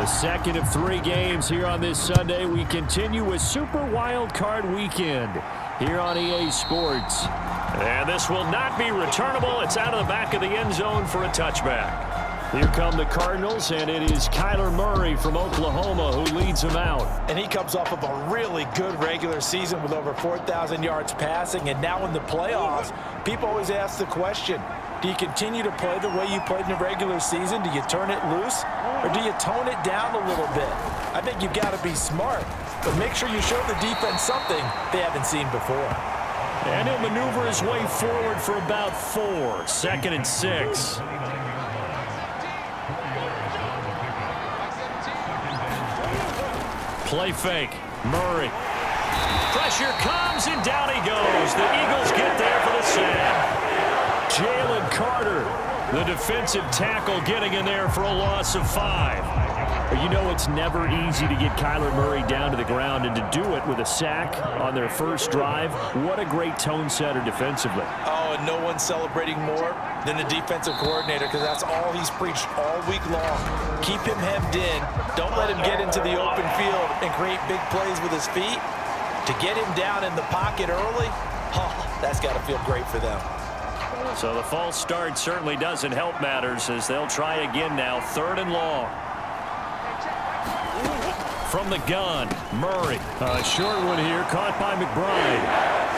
second of 3 games here on this Sunday. We continue with Super Wild Card Weekend here on EA Sports. And this will not be returnable. It's out of the back of the end zone for a touchback. Here come the Cardinals, and it is Kyler Murray from Oklahoma who leads them out. And he comes off of a really good regular season with over 4,000 yards passing. And now in the playoffs, people always ask the question, do you continue to play the way you played in the regular season? Do you turn it loose, or do you tone it down a little bit? I think you've got to be smart, but make sure you show the defense something they haven't seen before. And he'll maneuver his way forward for about 4. 2nd and 6. Play fake. Murray. Pressure comes, and down he goes. The Eagles get there for the sack. Jalen Carter, the defensive tackle, getting in there for a loss of 5. You know it's never easy to get Kyler Murray down to the ground, and to do it with a sack on their first drive, what a great tone setter defensively. Oh, and no one's celebrating more than the defensive coordinator, because that's all he's preached all week long. Keep him hemmed in. Don't let him get into the open field and create big plays with his feet. To get him down in the pocket early, that's got to feel great for them. So the false start certainly doesn't help matters, as they'll try again now. 3rd and long. From the gun, Murray. A short one here, caught by McBride.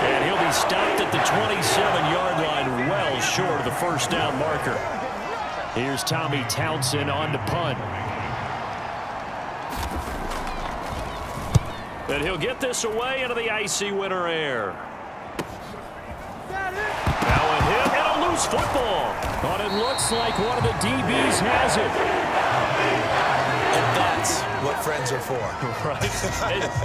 And he'll be stopped at the 27-yard line, well short of the first down marker. Here's Tommy Townsend on to punt. And he'll get this away into the icy winter air. Now a hit and a loose football. But it looks like one of the DBs has it. And that's what friends are for. Right.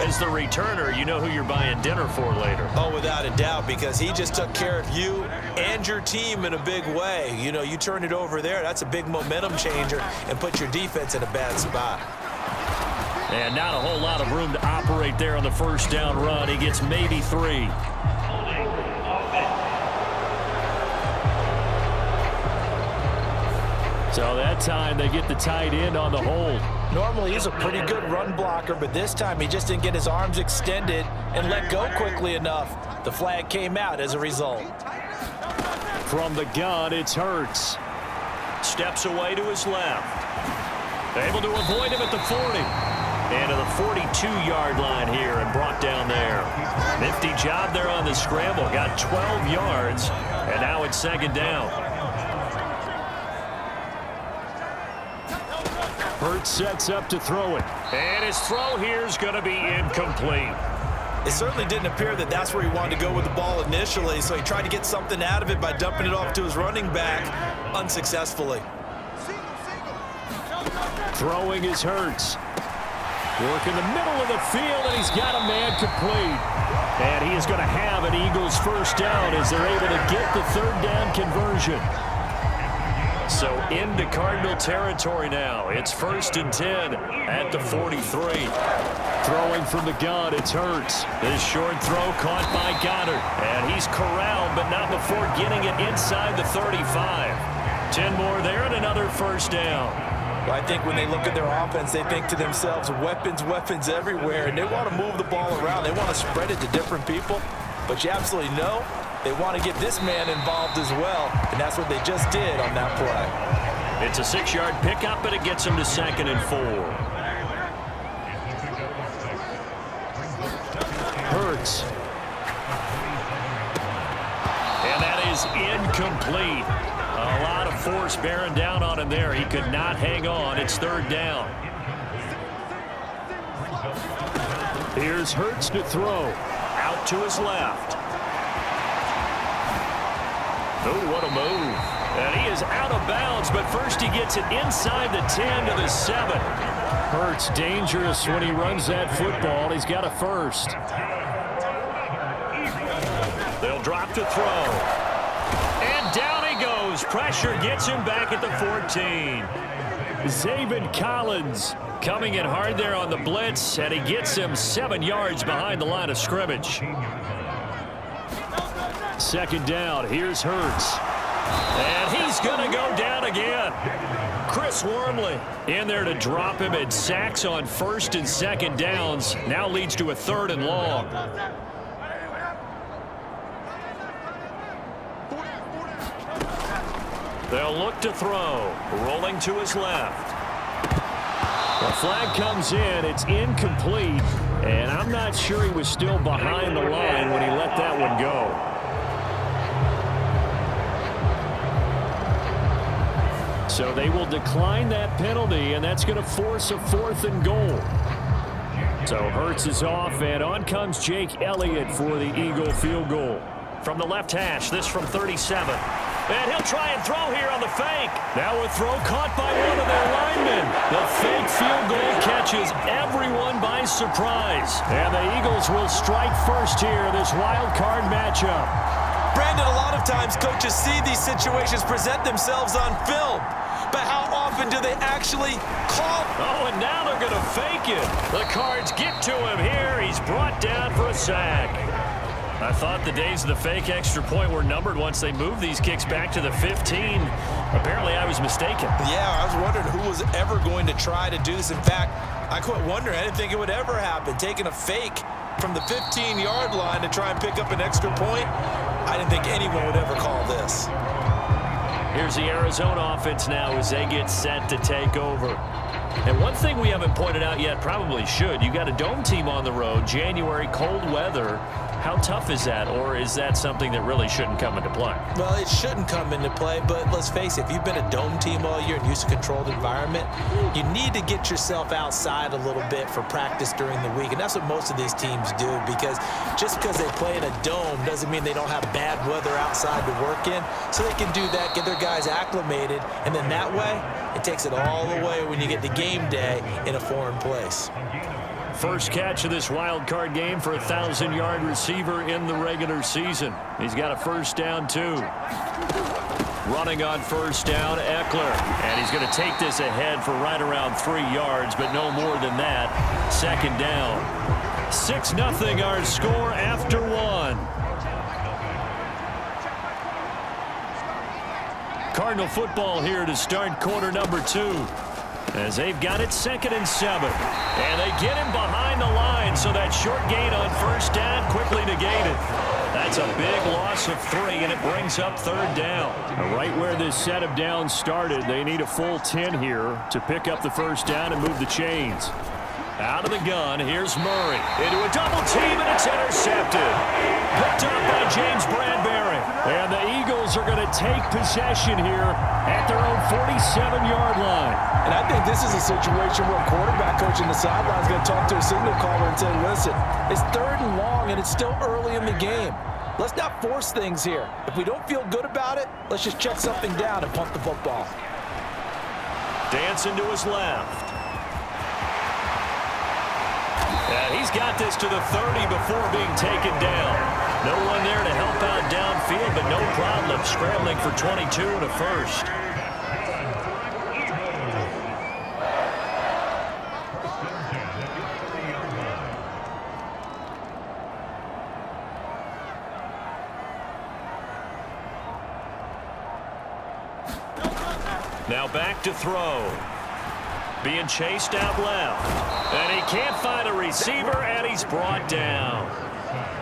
As the returner, you know who you're buying dinner for later. Oh, without a doubt, because he just took care of you and your team in a big way. You know, you turn it over there, that's a big momentum changer, and put your defense in a bad spot. And not a whole lot of room to operate there on the first down run. He gets maybe 3. So that time they get the tight end on the hold. Normally he's a pretty good run blocker, but this time he just didn't get his arms extended and let go quickly enough. The flag came out as a result. From the gun, it's Hurts. Steps away to his left. Able to avoid him at the 40. And to the 42-yard line here and brought down there. Nifty job there on the scramble. Got 12 yards, and now it's 2nd down. Hurts sets up to throw it. And his throw here is going to be incomplete. It certainly didn't appear that that's where he wanted to go with the ball initially, so he tried to get something out of it by dumping it off to his running back unsuccessfully. Throwing is Hurts. Work in the middle of the field, and he's got a man complete. And he is going to have an Eagles first down as they're able to get the 3rd down conversion. So into Cardinal territory now. It's 1st and 10 at the 43. Throwing from the gun, it's Hurts. This short throw caught by Goddard. And he's corralled, but not before getting it inside the 35. 10 more there and another first down. Well, I think when they look at their offense, they think to themselves, weapons, weapons everywhere. And they want to move the ball around. They want to spread it to different people. But you absolutely know they want to get this man involved as well, and that's what they just did on that play. It's a 6-yard pickup, and it gets him to 2nd and 4. Hurts. And that is incomplete. A lot of force bearing down on him there. He could not hang on. It's 3rd down. Here's Hurts to throw. Out to his left. Oh, what a move. And he is out of bounds, but first he gets it inside the 10 to the 7. Hurts dangerous when he runs that football. He's got a first. They'll drop to throw. And down he goes. Pressure gets him back at the 14. Zaven Collins coming in hard there on the blitz, and he gets him 7 yards behind the line of scrimmage. 2nd down. Here's Hurts. And he's going to go down again. Chris Wormley in there to drop him. It sacks on first and second downs. Now leads to a 3rd and long. They'll look to throw. Rolling to his left. The flag comes in. It's incomplete. And I'm not sure he was still behind the line when he let that one go. So they will decline that penalty, and that's going to force a 4th and goal. So Hurts is off, and on comes Jake Elliott for the Eagle field goal. From the left hash, this from 37. And he'll try and throw here on the fake. Now a throw caught by one of their linemen. The fake field goal catches everyone by surprise. And the Eagles will strike first here, this wild card matchup. Brandon, a lot of times coaches see these situations present themselves on film. But how often do they actually call? Oh, and now they're going to fake it. The Cards get to him here. He's brought down for a sack. I thought the days of the fake extra point were numbered once they moved these kicks back to the 15. Apparently, I was mistaken. Yeah, I was wondering who was ever going to try to do this. In fact, I quit wondering. I didn't think it would ever happen. Taking a fake from the 15-yard line to try and pick up an extra point, I didn't think anyone would ever call this. Here's the Arizona offense now as they get set to take over. And one thing we haven't pointed out yet, probably should, you got a dome team on the road, January, cold weather. How tough is that, or is that something that really shouldn't come into play? Well, it shouldn't come into play, but let's face it, if you've been a dome team all year and used to a controlled environment, you need to get yourself outside a little bit for practice during the week, and that's what most of these teams do, because just because they play in a dome doesn't mean they don't have bad weather outside to work in, so they can do that, get their guys acclimated, and then that way, it takes it all the way when you get to game day in a foreign place. First catch of this wild card game for a 1,000-yard receiver in the regular season. He's got a first down, too. Running on first down, Eckler. And he's going to take this ahead for right around 3 yards, but no more than that. Second down. 6-0 our score after 1. Cardinal football here to start quarter number 2. As they've got it 2nd and 7. And they get him behind the line, so that short gain on first down quickly negated. That's a big loss of 3, and it brings up 3rd down. Right where this set of downs started, they need a full 10 here to pick up the first down and move the chains. Out of the gun, here's Murray. Into a double team, and it's intercepted. Picked up by James Bradbury. And the Eagles are going to take possession here at their own 47-yard line. And I think this is a situation where a quarterback coach in the sideline is going to talk to a signal caller and say, listen, it's 3rd and long, and it's still early in the game. Let's not force things here. If we don't feel good about it, let's just check something down and punt the football. Dancing to his left. And he's got this to the 30 before being taken down. No one there to help out downfield, but no problem. Scrambling for 22 and a first. Now back to throw. Being chased out left. And he can't find a receiver, and he's brought down.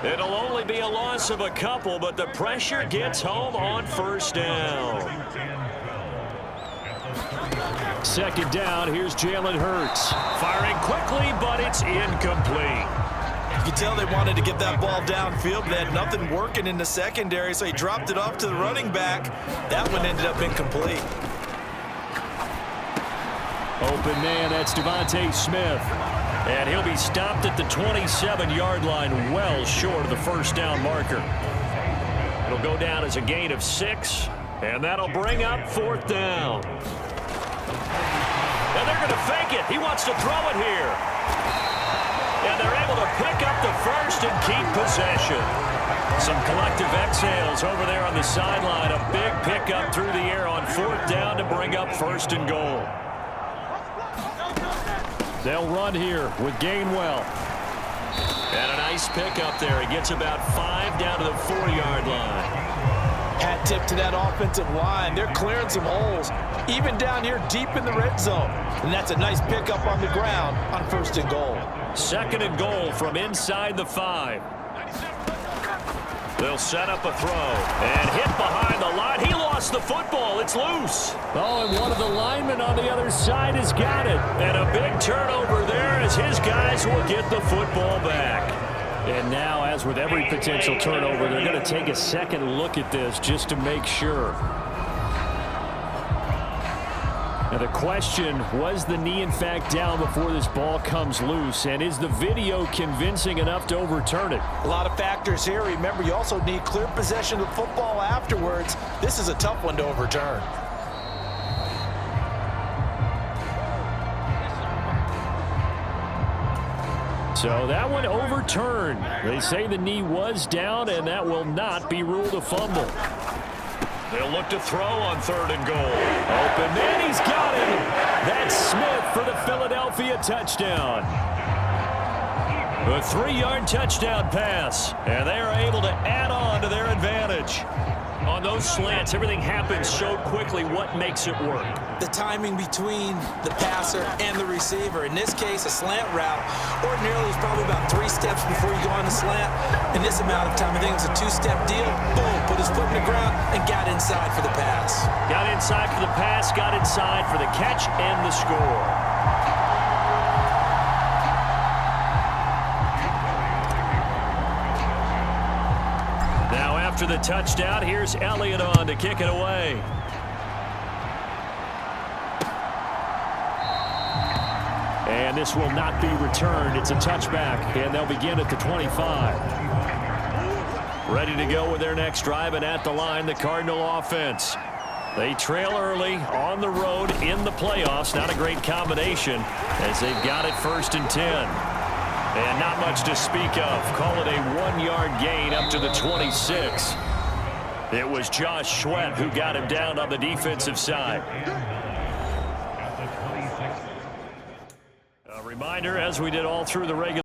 It'll only be a loss of a couple, but the pressure gets home on first down. 2nd down, here's Jalen Hurts. Firing quickly, but it's incomplete. You could tell they wanted to get that ball downfield, but they had nothing working in the secondary, so he dropped it off to the running back. That one ended up incomplete. Open man, that's Devontae Smith. And he'll be stopped at the 27-yard line, well short of the first down marker. It'll go down as a gain of 6, and that'll bring up 4th down. And they're going to fake it. He wants to throw it here. And they're able to pick up the first and keep possession. Some collective exhales over there on the sideline. A big pickup through the air on 4th down to bring up 1st and goal. They'll run here with Gainwell. And a nice pickup there. He gets about 5 down to the 4-yard line. Hat tip to that offensive line. They're clearing some holes, even down here deep in the red zone. And that's a nice pickup on the ground on 1st and goal. 2nd and goal from inside the 5. They'll set up a throw and hit behind the line. He lost the football. It's loose. Oh, and one of the linemen on the other side has got it. And a big turnover there as his guys will get the football back. And now, as with every potential turnover, they're going to take a second look at this just to make sure. Now the question, was the knee in fact down before this ball comes loose? And is the video convincing enough to overturn it? A lot of factors here. Remember, you also need clear possession of the football afterwards. This is a tough one to overturn. So that one overturned. They say the knee was down, and that will not be ruled a fumble. They'll look to throw on 3rd and goal. Open, and he's got him. That's Smith for the Philadelphia touchdown. A 3-yard touchdown pass, and they are able to add on to their advantage. On those slants, everything happens so quickly. What makes it work? The timing between the passer and the receiver. In this case, a slant route ordinarily is probably about 3 steps before you go on the slant. In this amount of time, I think it's a 2-step deal. Boom, put his foot in the ground and got inside for the pass. Got inside for the pass, got inside for the catch and the score. After the touchdown, here's Elliott on to kick it away. And this will not be returned. It's a touchback, and they'll begin at the 25. Ready to go with their next drive, and at the line, the Cardinal offense. They trail early on the road in the playoffs. Not a great combination as they've got it 1st and 10. And not much to speak of. Call it a 1-yard gain up to the 26. It was Josh Sweat who got him down on the defensive side. A reminder, as we did all through the regular